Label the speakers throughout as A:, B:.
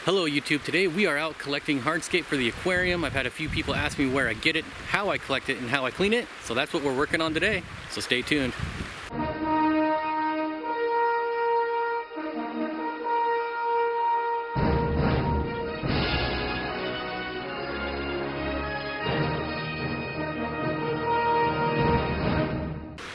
A: Hello YouTube, today we are out collecting hardscape for the aquarium. I've had a few people ask me where I get it, how I collect it, and how I clean it. So that's what we're working on today, so stay tuned.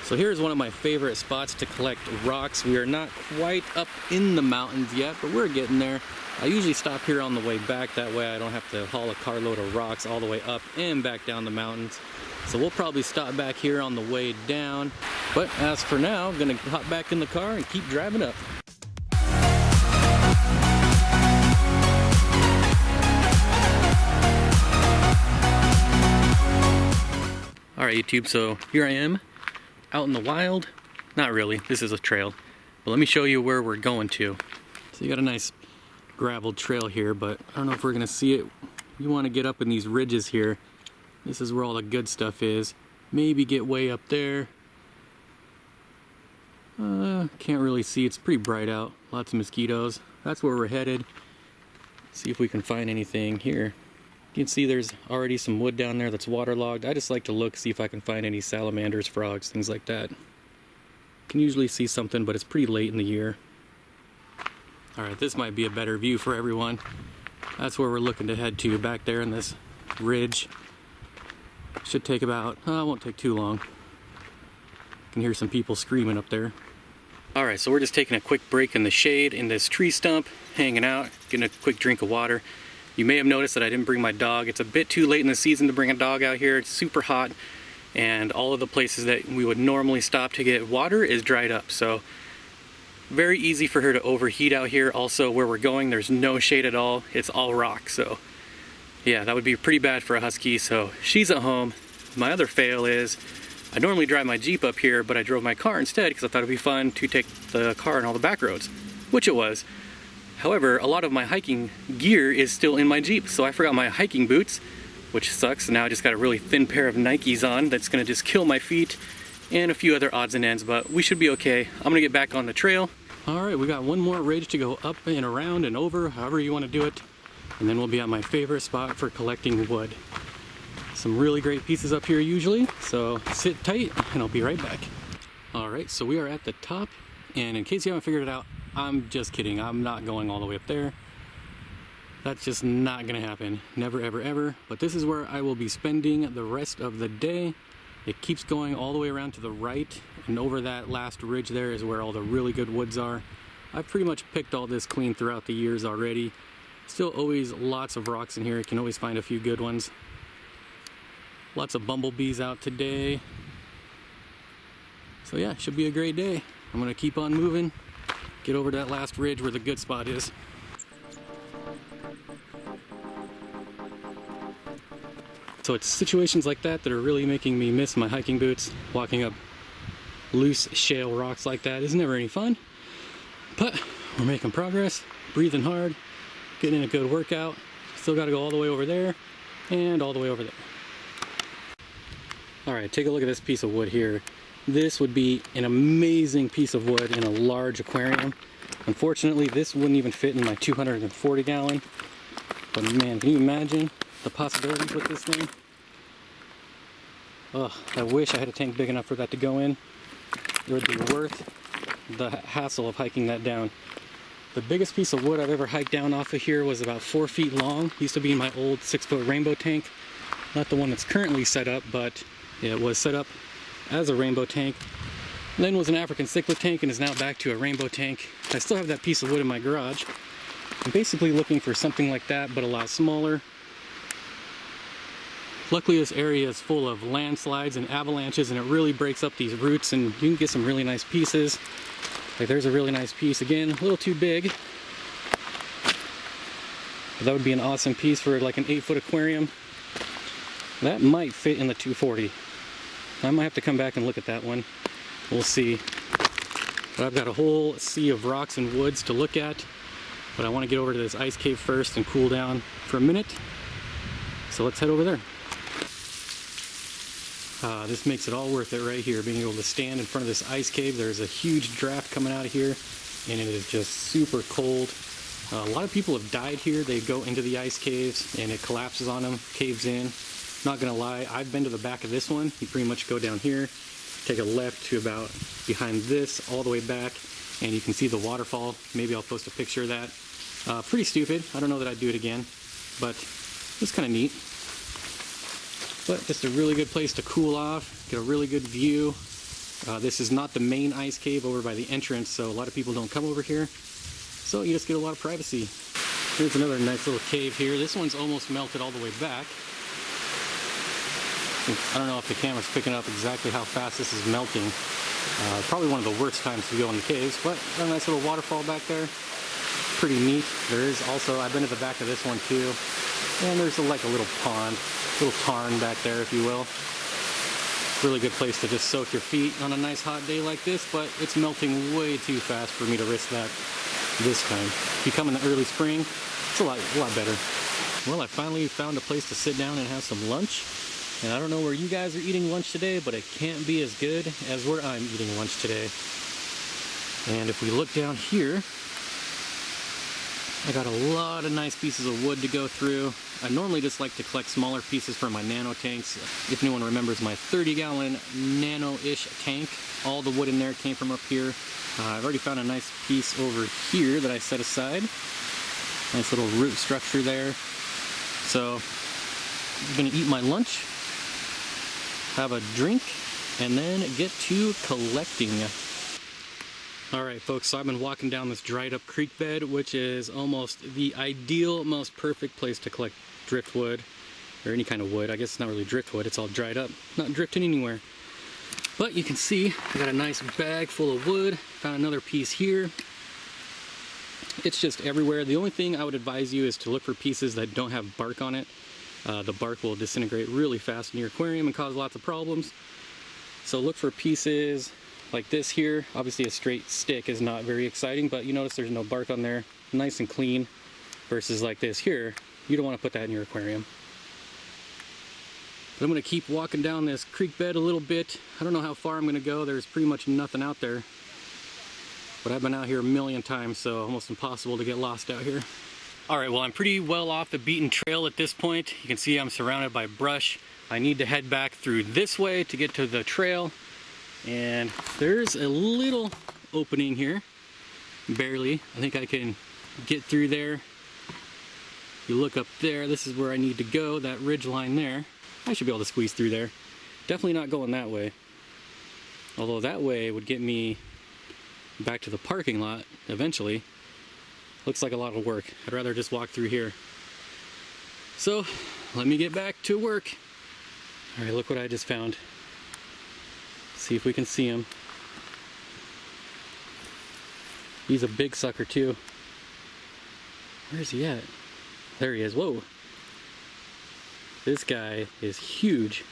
A: So here's one of my favorite spots to collect rocks. We are not quite up in the mountains yet, but we're getting there. I usually stop here on the way back, that way I don't have to haul a carload of rocks all the way up and back down the mountains. So we'll probably stop back here on the way down. But as for now, I'm gonna hop back in the car and keep driving up. Alright YouTube, so here I am out in the wild. Not really, this is a trail. But let me show you where we're going to. So you got a nice graveled trail here, but I don't know if we're gonna see it. You want to get up in these ridges here. This is where all the good stuff is. Maybe get way up there. Can't really see, it's pretty bright out. Lots of mosquitoes. That's where we're headed. See if we can find anything here. You can see there's already some wood down there that's waterlogged. I just like to look, see if I can find any salamanders, frogs, things like that. Can usually see something, but it's pretty late in the year. Alright, this might be a better view for everyone. That's where we're looking to head to, back there in this ridge. Should take about, it won't take too long. Can hear some people screaming up there. Alright, so we're just taking a quick break in the shade in this tree stump, hanging out, getting a quick drink of water. You may have noticed that I didn't bring my dog. It's a bit too late in the season to bring a dog out here. It's super hot, and all of the places that we would normally stop to get water is dried up. So very easy for her to overheat out here. Also, where we're going, there's no shade at all. It's all rock. So yeah, that would be pretty bad for a husky. So she's at home. My other fail is I normally drive my Jeep up here, but I drove my car instead because I thought it'd be fun to take the car on all the back roads, which it was. However, a lot of my hiking gear is still in my Jeep, so I forgot my hiking boots, which sucks. Now I just got a really thin pair of Nikes on that's gonna just kill my feet, and a few other odds and ends, but we should be okay. I'm gonna get back on the trail. Alright, we got one more ridge to go up and around and over, however you want to do it, and then we'll be at my favorite spot for collecting wood. Some really great pieces up here usually, so sit tight and I'll be right back. Alright, so we are at the top, and in case you haven't figured it out, I'm just kidding. I'm not going all the way up there. That's just not gonna happen. Never, ever, ever. But this is where I will be spending the rest of the day. It keeps going all the way around to the right, and over that last ridge there is where all the really good woods are. I've pretty much picked all this clean throughout the years already. Still always lots of rocks in here. You can always find a few good ones. Lots of bumblebees out today. So yeah, should be a great day. I'm gonna keep on moving. Get over to that last ridge where the good spot is. So it's situations like that that are really making me miss my hiking boots. Walking up loose shale rocks like that is never any fun. But we're making progress, breathing hard, getting in a good workout. Still got to go all the way over there and all the way over there. Alright, take a look at this piece of wood here. This would be an amazing piece of wood in a large aquarium. Unfortunately, this wouldn't even fit in my 240 gallon. But man, can you imagine the possibilities with this thing? Ugh, I wish I had a tank big enough for that to go in. It would be worth the hassle of hiking that down. The biggest piece of wood I've ever hiked down off of here was about 4 feet long. Used to be in my old 6-foot rainbow tank. Not the one that's currently set up, but it was set up as a rainbow tank. Then was an African cichlid tank and is now back to a rainbow tank. I still have that piece of wood in my garage. I'm basically looking for something like that, but a lot smaller. Luckily this area is full of landslides and avalanches, and it really breaks up these roots, and you can get some really nice pieces. Like there's a really nice piece, again, a little too big. But that would be an awesome piece for like an 8-foot aquarium. That might fit in the 240. I might have to come back and look at that one. We'll see. But I've got a whole sea of rocks and woods to look at. But I want to get over to this ice cave first and cool down for a minute. So let's head over there. This makes it all worth it right here, being able to stand in front of this ice cave. There's a huge draft coming out of here, and it is just super cold. A lot of people have died here. They go into the ice caves and it collapses on them, caves in. Not gonna lie, I've been to the back of this one. You pretty much go down here, take a left to about behind this, all the way back, and you can see the waterfall. Maybe I'll post a picture of that. Pretty stupid. I don't know that I'd do it again, but it's kind of neat. But just a really good place to cool off, get a really good view. This is not the main ice cave over by the entrance, so a lot of people don't come over here. So you just get a lot of privacy. Here's another nice little cave here. This one's almost melted all the way back. I don't know if the camera's picking up exactly how fast this is melting. Probably one of the worst times to go in the caves, but a nice little waterfall back there. Pretty neat. There is also, I've been to the back of this one too, and there's like a little pond, little tarn back there, if you will. Really good place to just soak your feet on a nice hot day like this, but it's melting way too fast for me to risk that this time. If you come in the early spring, it's a lot better. Well, I finally found a place to sit down and have some lunch. And I don't know where you guys are eating lunch today, but it can't be as good as where I'm eating lunch today. And if we look down here, I got a lot of nice pieces of wood to go through. I normally just like to collect smaller pieces for my nano tanks. If anyone remembers my 30-gallon nano-ish tank, all the wood in there came from up here. I've already found a nice piece over here that I set aside. Nice little root structure there. So I'm gonna eat my lunch, have a drink, and then get to collecting. Alright folks, so I've been walking down this dried up creek bed, which is almost the ideal, most perfect place to collect driftwood, or any kind of wood. I guess it's not really driftwood, it's all dried up, not drifting anywhere. But you can see, I got a nice bag full of wood, found another piece here. It's just everywhere. The only thing I would advise you is to look for pieces that don't have bark on it. The bark will disintegrate really fast in your aquarium and cause lots of problems. So look for pieces like this here. Obviously a straight stick is not very exciting, but you notice there's no bark on there. Nice and clean. Versus like this here, you don't want to put that in your aquarium. But I'm going to keep walking down this creek bed a little bit. I don't know how far I'm going to go. There's pretty much nothing out there. But I've been out here a million times, so almost impossible to get lost out here. Alright, well I'm pretty well off the beaten trail at this point. You can see I'm surrounded by brush. I need to head back through this way to get to the trail. And there's a little opening here. Barely. I think I can get through there. You look up there, this is where I need to go, that ridge line there. I should be able to squeeze through there. Definitely not going that way. Although that way would get me back to the parking lot eventually. Looks like a lot of work. I'd rather just walk through here. So, let me get back to work. Alright, look what I just found. See if we can see him. He's a big sucker too. Where's he at? There he is. Whoa. This guy is huge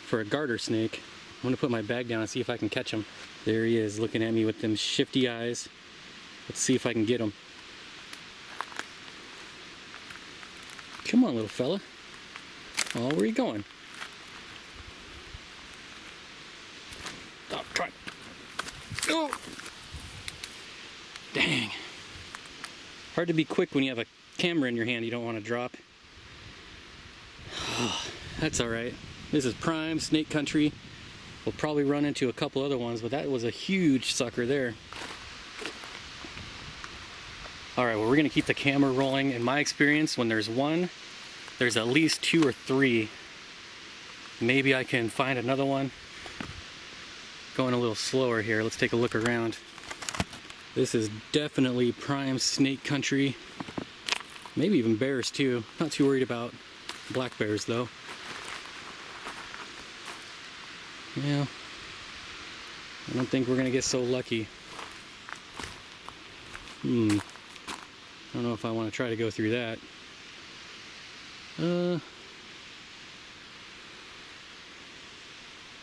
A: for a garter snake. I'm gonna put my bag down and see if I can catch him. There he is, looking at me with them shifty eyes. Let's see if I can get him. Come on, little fella. Oh, where are you going? Stop trying. Oh! Dang. Hard to be quick when you have a camera in your hand you don't want to drop. Oh, that's alright. This is prime snake country. We'll probably run into a couple other ones, but that was a huge sucker there. Alright, well we're going to keep the camera rolling. In my experience, when there's one, there's at least two or three. Maybe I can find another one. Going a little slower here. Let's take a look around. This is definitely prime snake country. Maybe even bears too. Not too worried about black bears though. Yeah. I don't think we're going to get so lucky. I don't know if I want to try to go through that.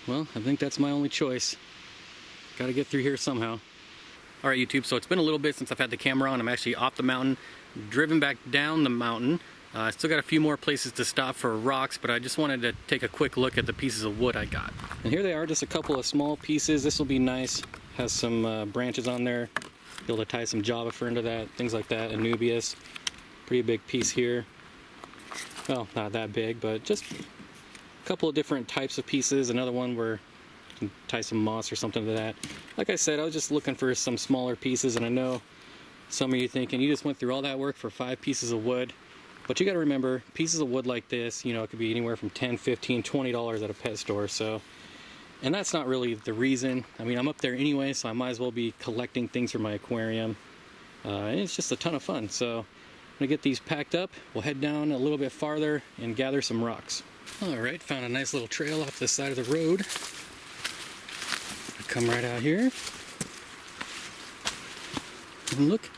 A: Well, I think that's my only choice. Gotta get through here somehow. Alright YouTube, so it's been a little bit since I've had the camera on. I'm actually off the mountain, driven back down the mountain. I still got a few more places to stop for rocks, but I just wanted to take a quick look at the pieces of wood I got. And here they are, just a couple of small pieces. This will be nice. Has some branches on there. Be able to tie some Java fur into that, things like that. Anubias, pretty big piece here. Well, not that big, but just a couple of different types of pieces. Another one where you can tie some moss or something to that. Like I said, I was just looking for some smaller pieces, and I know some of you thinking you just went through all that work for 5 pieces of wood. But you got to remember, pieces of wood like this, you know, it could be anywhere from $10, $15, $20 at a pet store. So, and that's not really the reason. I mean, I'm up there anyway, so I might as well be collecting things for my aquarium. And it's just a ton of fun. So I'm gonna get these packed up. We'll head down a little bit farther and gather some rocks. All right, found a nice little trail off the side of the road. Come right out here. And look,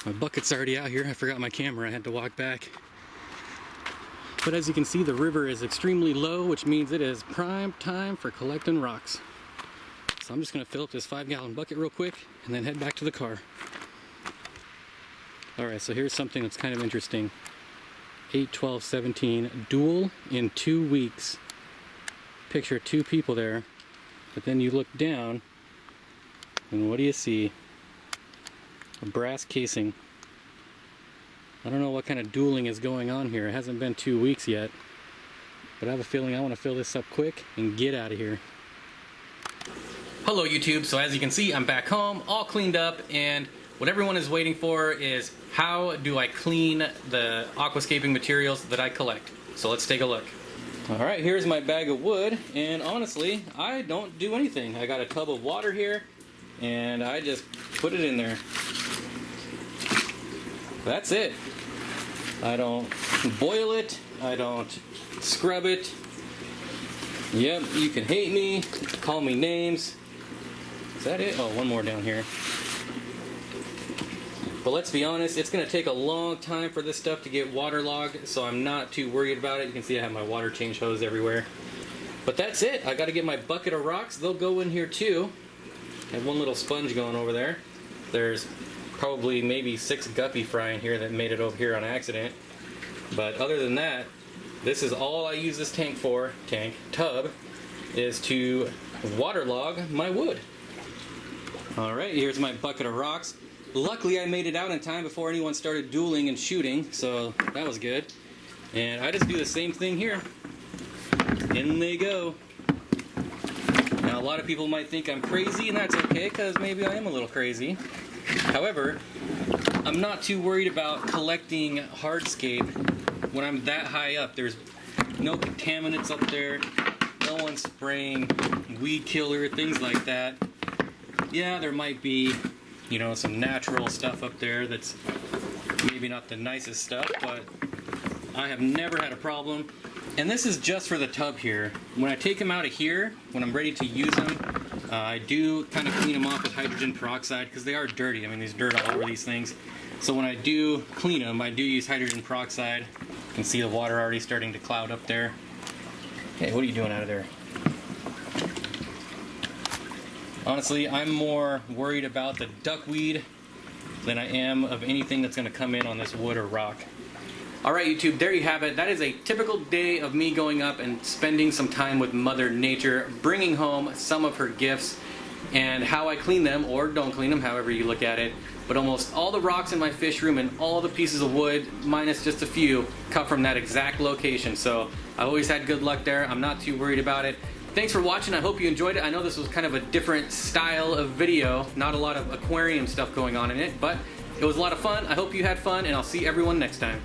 A: my bucket's already out here. I forgot my camera, I had to walk back. But as you can see, the river is extremely low, which means it is prime time for collecting rocks. So I'm just gonna fill up this 5-gallon bucket real quick and then head back to the car. All right, so here's something that's kind of interesting. 8, 12, 17, dual in 2 weeks. Picture 2 people there, but then you look down, and what do you see? A brass casing. I don't know what kind of dueling is going on here. It hasn't been 2 weeks yet, but I have a feeling I want to fill this up quick and get out of here. Hello YouTube, so as you can see, I'm back home, all cleaned up, and what everyone is waiting for is how do I clean the aquascaping materials that I collect. So let's take a look. Alright, here's my bag of wood, and honestly, I don't do anything. I got a tub of water here, and I just put it in there. That's it. I don't boil it, I don't scrub it. Yep, you can hate me, call me names. Is that it? Oh, one more down here. But let's be honest, it's going to take a long time for this stuff to get waterlogged, so I'm not too worried about it. You can see I have my water change hose everywhere. But that's it. I got to get my bucket of rocks. They'll go in here too. I have one little sponge going over there. There's probably maybe 6 guppy fry in here that made it over here on accident. But other than that, this is all I use this tank for, tub, is to waterlog my wood. Alright, here's my bucket of rocks. Luckily I made it out in time before anyone started dueling and shooting, so that was good. And I just do the same thing here. In they go. Now a lot of people might think I'm crazy, and that's okay, because maybe I am a little crazy. However, I'm not too worried about collecting hardscape when I'm that high up. There's no contaminants up there, no one spraying weed killer, things like that. Yeah, there might be, you know, some natural stuff up there that's maybe not the nicest stuff, but I have never had a problem. And this is just for the tub here. When I take them out of here, when I'm ready to use them, I do kind of clean them off with hydrogen peroxide because they are dirty. I mean, there's dirt all over these things. So when I do clean them, I do use hydrogen peroxide. You can see the water already starting to cloud up there. Hey, what are you doing out of there? Honestly, I'm more worried about the duckweed than I am of anything that's going to come in on this wood or rock. Alright YouTube, there you have it. That is a typical day of me going up and spending some time with Mother Nature, bringing home some of her gifts, and how I clean them, or don't clean them, however you look at it. But almost all the rocks in my fish room and all the pieces of wood, minus just a few, come from that exact location. So I've always had good luck there. I'm not too worried about it. Thanks for watching. I hope you enjoyed it. I know this was kind of a different style of video, not a lot of aquarium stuff going on in it, but it was a lot of fun. I hope you had fun, and I'll see everyone next time.